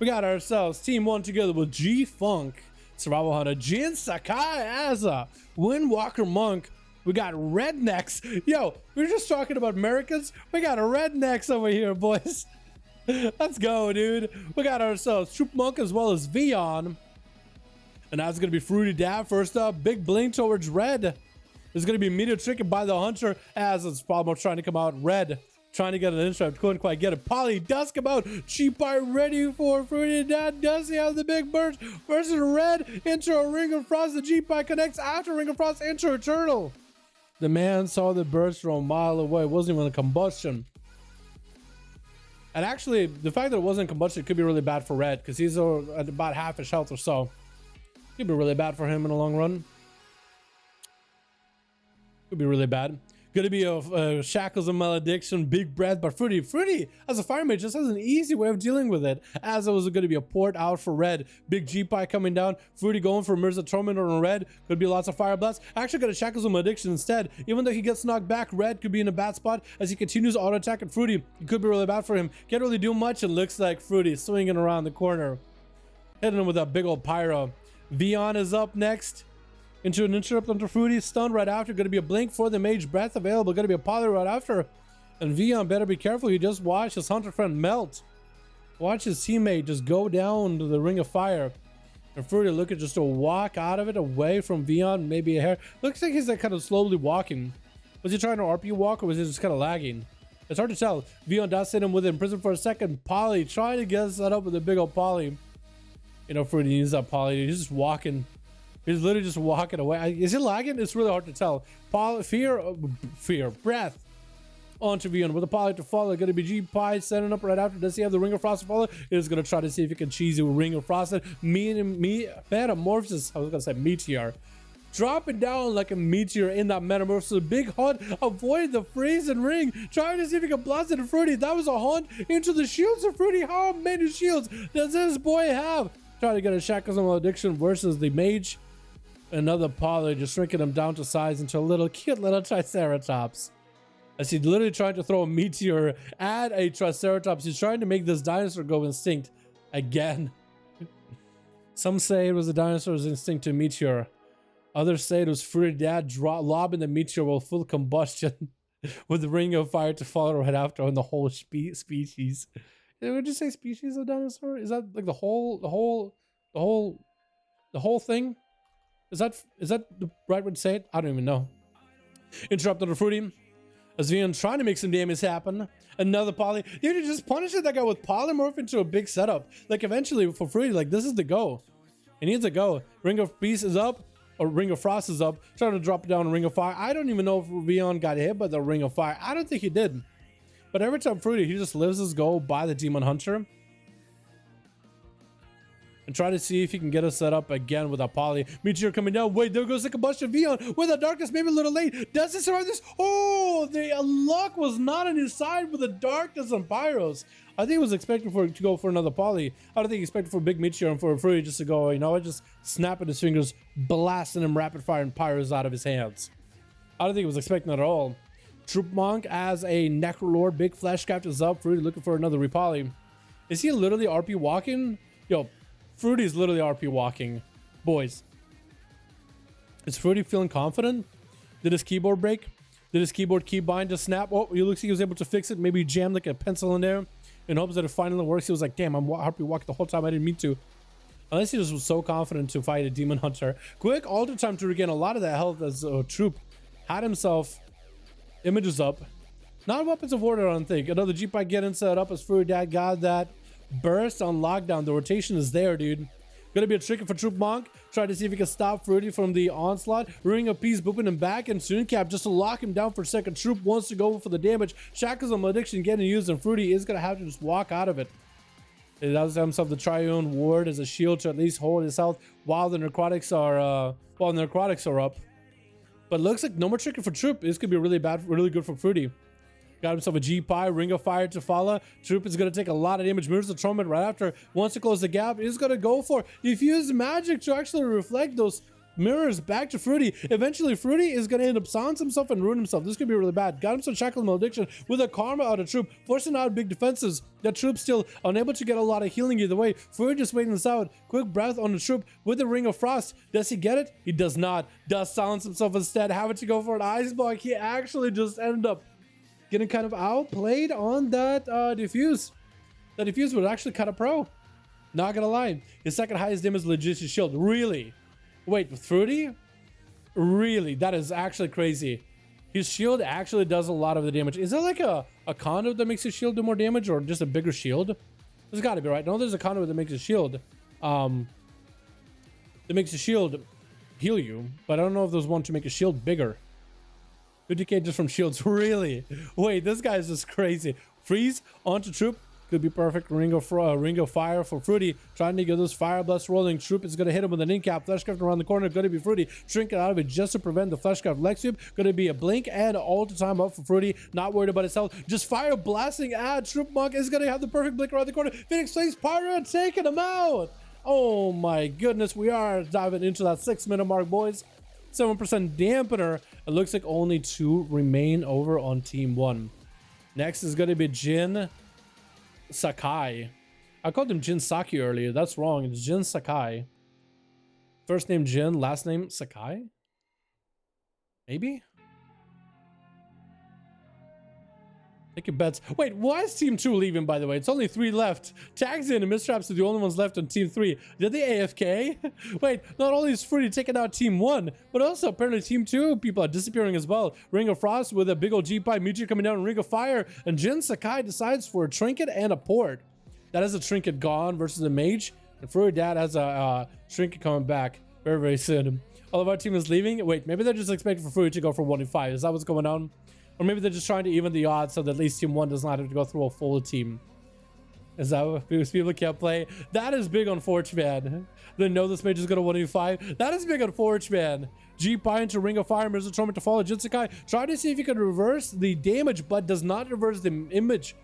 We got ourselves Team 1 together with G-Funk, Survival Hunter, Jin Sakai as a Windwalker Monk. We got Rednecks. Yo, we were just talking about Americans. We got a Rednecks over here, boys. Let's go, dude. We got ourselves Troop Monk as well as Vion. And that's going to be Fruity Dab. First up, big blink towards red. There's going to be Meteor Tricked by the Hunter as it's probably trying to come out red. Trying to get an interrupt. Couldn't quite get it. Poly does come out. Cheap-Eye ready for Fruity Dab. Does he have the big burst? Versus red into a Ring of Frost. The Cheap-Eye connects after Ring of Frost into Eternal. The man saw the burst from a mile away. It wasn't even a combustion. And actually, the fact that it wasn't combustion could be really bad for red because he's at about half his health or so. Could be really bad for him in the long run. Could be really bad. Gonna be a Shackles of Malediction, Big Breath, but Fruity, as a Fire Mage, just has an easy way of dealing with it. As it was gonna be a port out for red. Big G-Pie coming down. Fruity going for Mirza Torment on red. Could be lots of Fire Blast. Actually got a Shackles of Malediction instead. Even though he gets knocked back, red could be in a bad spot as he continues auto attack at Fruity. It could be really bad for him. Can't really do much. It looks like Fruity swinging around the corner. Hitting him with that big old pyro. Vion is up next. Into an interrupt onto Fruity, stunned right after. Going to be a blink for the Mage Breath available. Going to be a poly right after. And Vion better be careful. You just watch his Hunter friend melt. Watch his teammate just go down to the Ring of Fire. And Fruity looking just to walk out of it away from Vion, maybe a hair. Looks like he's like kind of slowly walking. Was he trying to RP walk or was he just kind of lagging? It's hard to tell. Vion does hit him with it in prison for a second. Poly trying to get set up with a big old poly. You know, Fruity needs that poly. He's just walking. He's literally just walking away. Is he lagging? It's really hard to tell. Fear, breath. Onto Vion with a poly to follow. Going to be G-Pie setting up right after. Does he have the Ring of Frost to follow? He's going to try to see if he can cheese a Ring of Frost. Metamorphosis. I was going to say Meteor. Dropping down like a meteor in that Metamorphosis. Big hunt. Avoid the freezing ring. Trying to see if he can blast it to Fruity. That was a hunt into the shields of Fruity. How many shields does this boy have? Trying to get a Shackles of Malediction versus the Mage. Another poly just shrinking him down to size into a little cute little Triceratops. As he's literally trying to throw a meteor at a Triceratops. He's trying to make this dinosaur go extinct again. Some say it was the dinosaur's instinct to meteor. Others say it was Fruity Dad lobbing the meteor with full combustion with the Ring of Fire to follow right after on the whole species. Would you say species of dinosaur? Is that like the whole thing? Is that the right way to say it? I don't even know. Interrupted the Fruity. As Vion trying to make some damage happen. Another poly. Dude, you just punishing that guy with polymorph into a big setup. Like eventually for Fruity, like this is the go. He needs a go. Ring of Peace is up. Or Ring of Frost is up. Trying to drop down a Ring of Fire. I don't even know if Vion got hit by the Ring of Fire. I don't think he did. But every time Fruity, he just lives his goal by the Demon Hunter. And try to see if he can get us set up again with a poly. Meteor coming down. Wait, there goes the combustion. Vion with the darkness, maybe a little late. Does he survive this? Oh, the luck was not on his side with the darkness and pyros. I think he was expecting for to go for another poly. I don't think he expected for a big Meteor and for Fruity just to go, you know, just snapping his fingers, blasting him rapid fire and pyros out of his hands. I don't think he was expecting that at all. Troop Monk as a Necrolord. Big Flesh Capt is up. Fruity looking for another repoly. Is he literally RP walking? Yo, Fruity's literally RP walking. Boys. Is Fruity feeling confident? Did his keyboard break? Did his keyboard keybind just snap? Oh, he looks like he was able to fix it. Maybe jam like a pencil in there in hopes that it finally works. He was like, damn, I'm RP walking the whole time. I didn't mean to. Unless he just was so confident to fight a Demon Hunter. Quick alter time to regain a lot of that health as a Troop had himself images up. Not Weapons of Order, I don't think. Another G-Pie getting set up as Fruity Dad got that burst on lockdown. The rotation is there, dude. Gonna be a trick for Troop Monk. Try to see if he can stop Fruity from the onslaught. Ring of Peace booping him back and Soon Cap just to lock him down for a second. Troop wants to go for the damage. Shackles of Malediction getting used and Fruity is gonna have to just walk out of it. He does himself the Triune Ward as a shield to at least hold his health while the necrotics are up. But looks like no more tricking for Troop. This could be really bad, really good for Fruity. Got himself a G-Pie, Ring of Fire to follow. Troop is going to take a lot of damage. Moves the Trumpet right after. Wants to close the gap. He's going to go for Diffuse Magic to actually reflect those mirrors back to Fruity. Eventually, Fruity is going to end up silencing himself and ruin himself. This could be really bad. Got himself Shackle Malediction with a Karma out of Troop, forcing out big defenses. That Troop still unable to get a lot of healing either way. Fruity just waiting this out. Quick breath on the Troop with the Ring of Frost. Does he get it? He does not. Does silence himself instead. Having to go for an Ice Block. He actually just ended up getting kind of outplayed on that diffuse. That diffuse was actually kind of pro. Not gonna lie. His second highest damage is legit his shield. Really? Wait, with Fruity? Really? That is actually crazy. His shield actually does a lot of the damage. Is there like a conduit that makes his shield do more damage, or just a bigger shield? There's gotta be, right? No, there's a conduit that makes his shield that makes the shield heal you, but I don't know if there's one to make a shield bigger. 50k just from shields. Really? Wait, this guy is just crazy. Freeze onto Troop. Could be perfect. Ring of Fire for Fruity. Trying to get those Fire Blast rolling. Troop is going to hit him with an in-cap. Fleshcraft around the corner. Going to be Fruity. Trinket out of it just to prevent the Fleshcraft leg sweep. Going to be a blink and all the time up for Fruity. Not worried about his health. Just Fire Blasting at Troop Monk is going to have the perfect blink around the corner. Phoenix Flames Pyro taking him out. Oh my goodness. We are diving into that 6-minute mark, boys. 7% dampener. It looks like only 2 remain over on Team 1. Next is going to be Jin Sakai. I called him Jin Saki earlier. That's wrong. It's Jin Sakai. First name Jin, last name Sakai? Maybe? Take your bets. Wait, why is Team 2 leaving, by the way? It's only 3 left. Taxi and Mistraps are the only ones left on Team 3. Did they AFK? Wait, not only is Fruity taking out Team 1, but also apparently Team 2 people are disappearing as well. Ring of Frost with a big old G-Pipe, Mage coming down, Ring of Fire, and Jin Sakai decides for a Trinket and a Port. That is a Trinket gone versus a Mage, and Fruity Dad has a Trinket coming back very, very soon. All of our team is leaving. Wait, maybe they're just expecting for Fruity to go for 1v5. Is that what's going on? Or maybe they're just trying to even the odds so that at least Team 1 does not have to go through a full team. Is that what people can't play? That is big on Forge, man. They know this Mage is going to 1v5. That is big on Forge, man. G-Pie into Ring of Fire, Mirror's Torment to follow Jin Sakai. Try to see if you can reverse the damage, but does not reverse the image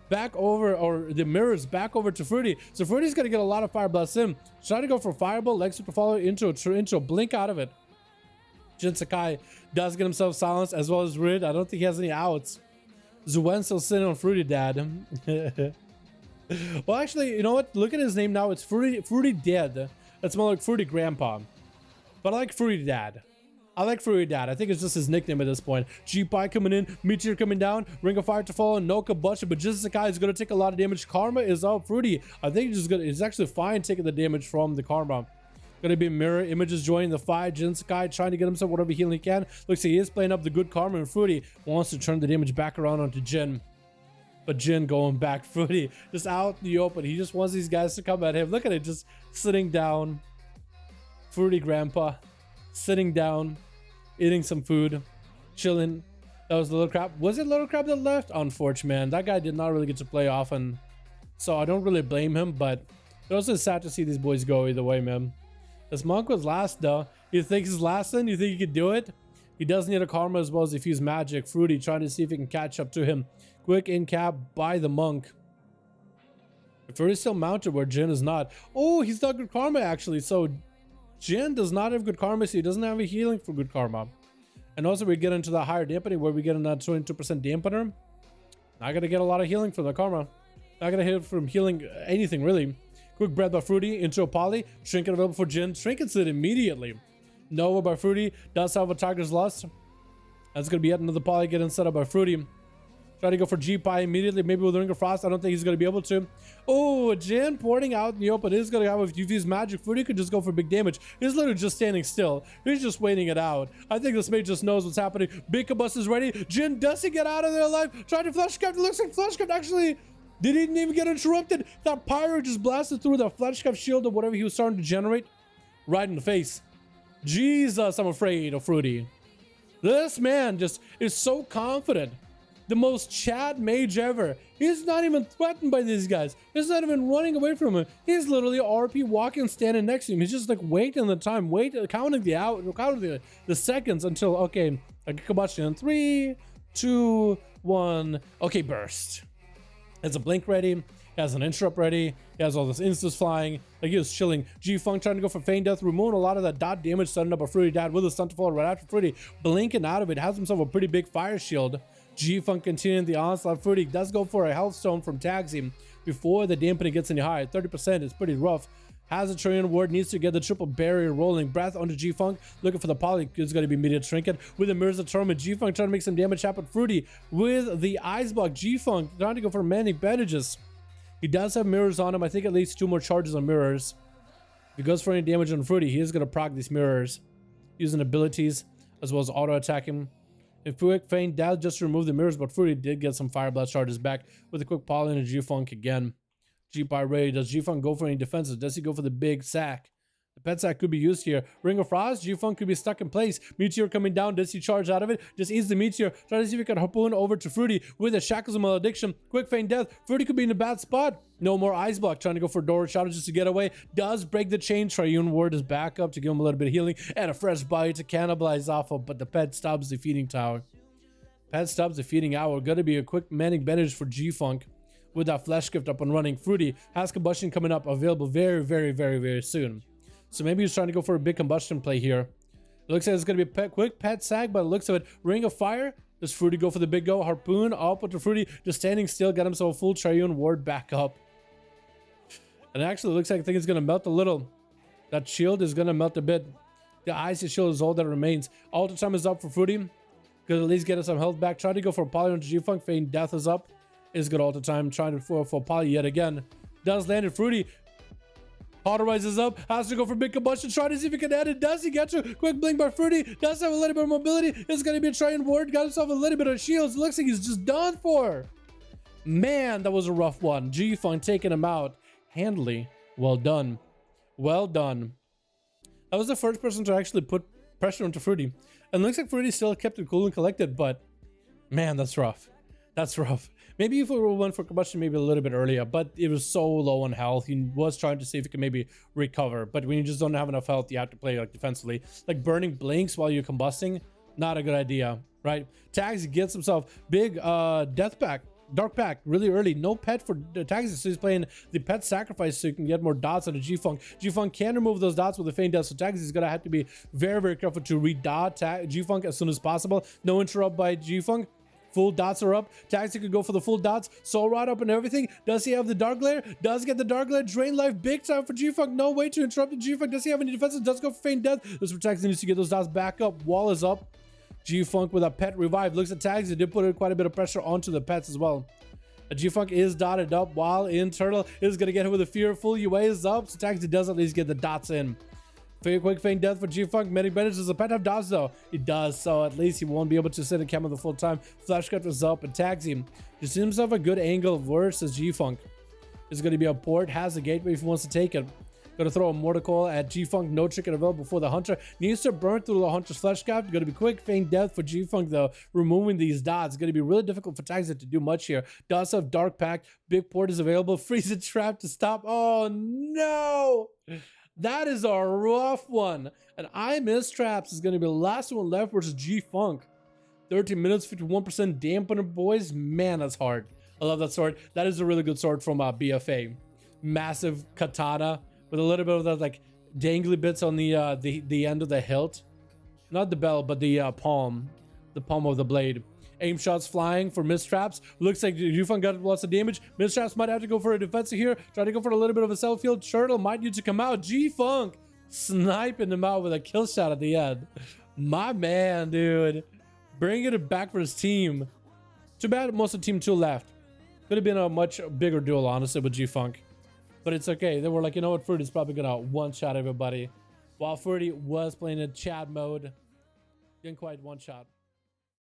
back over, or the mirrors back over to Fruity. So Fruity's going to get a lot of Fire Blast in. Try to go for Fireball, Leg Sweep to follow into a blink out of it. Jin Sakai does get himself silenced as well as Rid. I don't think he has any outs. Zuen still sitting on Fruity Dad. Well, actually, you know what? Look at his name now. It's Fruity Dad. That's more like Fruity Grandpa. But I like Fruity Dad. I like Fruity Dad. I think it's just his nickname at this point. G-Pie coming in. Meteor coming down. Ring of Fire to follow. No combustion. But Jin Sakai is going to take a lot of damage. Karma is up. Fruity, I think he's actually fine taking the damage from the Karma. Gonna be Mirror Images joining the fight. Jin Sakai trying to get himself whatever healing he can. Looks like he is playing up the good Karma, and Fruity wants to turn the damage back around onto Jin. But Jin going back. Fruity just out in the open. He just wants these guys to come at him. Look at it, just sitting down. Fruity Grandpa sitting down, eating some food, chilling. That was the Little Crab. Was it Little Crab that left? Unfortunate, man. That guy did not really get to play often, so I don't really blame him, but it was also sad to see these boys go either way, man. This Monk was last though. You think he's last then? You think he could do it? He does need a Karma as well as Diffuse Magic. Fruity trying to see if he can catch up to him. Quick in cap by the Monk. Fruity's still mounted where Jin is not. Oh, he's not good Karma actually. So Jin does not have good Karma, so he doesn't have a healing for good Karma. And also we get into the higher dampening where we get another 22% dampener. Not gonna get a lot of healing from the Karma. Not gonna hit from healing anything really. Quick breath by Fruity into a poly. Trinket available for Jin. Trinkets it immediately. Nova by Fruity. Does have a Tiger's Lust. That's going to be yet another poly getting set up by Fruity. Try to go for G-Pie immediately. Maybe with the Ring of Frost. I don't think he's going to be able to. Oh, Jin porting out in the open. Is going to have a Diffuse Magic. Fruity could just go for big damage. He's literally just standing still. He's just waiting it out. I think this Mage just knows what's happening. Big Combust is ready. Jin, does he get out of there alive? Trying to Fleshcraft. It looks like Fleshcraft actually didn't even get interrupted. That Pyro just blasted through the Fleshcraft shield or whatever he was starting to generate. Right in the face. Jesus, I'm afraid of Fruity. This man just is so confident. The most Chad Mage ever. He's not even threatened by these guys. He's not even running away from him. He's literally RP walking, standing next to him. He's just like waiting the time, counting the seconds until, okay, I get combustion in 3, 2, 1. Okay, burst. Has a blink ready, he has an interrupt ready, he has all this instants flying, like he was chilling. G-Funk trying to go for feign death, removing a lot of that dot damage, setting up a Fruity dad with a stun to fall right after Fruity, blinking out of it, has himself a pretty big fire shield. G-Funk continuing the onslaught. Fruity does go for a health stone from Taxi before the dampening gets any higher. 30% is pretty rough. Has a Trillion Ward, needs to get the triple barrier rolling. Breath onto G-Funk, looking for the poly, is going to be immediate trinket. With the Mirrors of Torment, G-Funk trying to make some damage happen. Fruity with the Ice Block, G-Funk trying to go for manic bandages. He does have mirrors on him. I think at least 2 more charges on mirrors. If he goes for any damage on Fruity, he is going to proc these mirrors using abilities as well as auto attacking. If Quick Feign does just remove the mirrors, but Fruity did get some Fire Blast charges back with a quick poly and a G-Funk again. G-Pi ready. Does G-Funk go for any defenses? Does he go for the big sack? The pet sack could be used here. Ring of Frost, G-Funk could be stuck in place. Meteor coming down. Does he charge out of it? Just ease the Meteor. Try to see if he can harpoon over to Fruity with a Shackles of Malediction. Quick Feign Death. Fruity could be in a bad spot. No more Ice Block. Trying to go for Door Shadow just to get away. Does break the chain. Triune Ward is back up to give him a little bit of healing. And a fresh bite to cannibalize off of. But the pet stops the feeding tower. Pet stops the feeding hour. Gonna be a quick manic bandage for G-Funk. With that flesh gift up and running. Fruity has combustion coming up, available very soon. So maybe he's trying to go for a big combustion play here. It looks like it's going to be a quick pet sag, but it looks of it. Ring of Fire. Does Fruity go for the big go? Harpoon up with the Fruity, just standing still, got himself a full Triune Ward back up. And actually, it looks like I think it's going to melt a little. That shield is going to melt a bit. The icy shield is all that remains. Alter time is up for Fruity. Could at least get us some health back. Try to go for a poly on G-Funk. Feign Death is up. Is good all the time, trying to for poly yet again. Does land it. Fruity cauterizes up, has to go for big combustion, try to see if he can add it. Does he get to quick blink by Fruity? Does have a little bit of mobility. It's gonna be a Triune Ward, got himself a little bit of shields. Looks like he's just done for. Man, that was a rough one. G-Funk taking him out handily. Well done. Well done. I was the first person to actually put pressure onto Fruity, and looks like Fruity still kept it cool and collected, but man, that's rough. That's rough. Maybe if we went for combustion maybe a little bit earlier, but it was so low on health. He was trying to see if he could maybe recover, but when you just don't have enough health, you have to play like defensively. Like burning blinks while you're combusting, not a good idea, right? Tags gets himself big death pack, dark pack really early. No pet for Tags, so he's playing the pet sacrifice so you can get more dots on the G-Funk. G-Funk can remove those dots with the feign death, so Tags is gonna have to be very careful to re-dot G-Funk as soon as possible. No interrupt by G-Funk. Full dots are up. Taxi could go for the full dots. Soul Rod up and everything. Does he have the Dark Glare? Does get the Dark Glare. Drain life big time for G-Funk. No way to interrupt the G-Funk. Does he have any defenses? Does go for feign death. This for Taxi needs to get those dots back up. Wall is up. G-Funk with a pet revive. Looks at Tags. He did put quite a bit of pressure onto the pets as well. G-Funk is dotted up while in Turtle is going to get him with a Fearful. UA is up. So Taxi does at least get the dots in. Quick feign death for G-Funk. Medic bandage. Does the pet have dots though? It does, so at least he won't be able to sit in camera the full time. Flash cut was up and tags him. Just seems himself a good angle versus G-Funk. Is going to be a port. Has a gateway if he wants to take it. Going to throw a Mortal Coil at G-Funk. No trick available before the Hunter. Needs to burn through the Hunter's flesh cap. Going to be quick feign death for G-Funk though. Removing these dots. It's going to be really difficult for Tags to do much here. Does have Dark Pact. Big port is available. Freeze it trap to stop. Oh no! That is a rough one. And I Miss Traps is going to be the last one left versus G-Funk. 13 minutes, 51% dampener, boys. Man, that's hard. I love that sword. That is a really good sword from BFA. Massive katana with a little bit of that like dangly bits on the end of the hilt. Not the bell, but the palm of the blade. Aim shots flying for Mistraps. Looks like G-Funk got lots of damage. Mistraps might have to go for a defensive here. Try to go for a little bit of a self-heal. Turtle might need to come out. G-Funk sniping him out with a kill shot at the end. My man, dude. Bringing it back for his team. Too bad most of Team 2 left. Could have been a much bigger duel, honestly, with G-Funk. But it's okay. They were like, you know what? Fruity's probably going to one-shot everybody. While Fruity was playing in Chad mode. Didn't quite one-shot.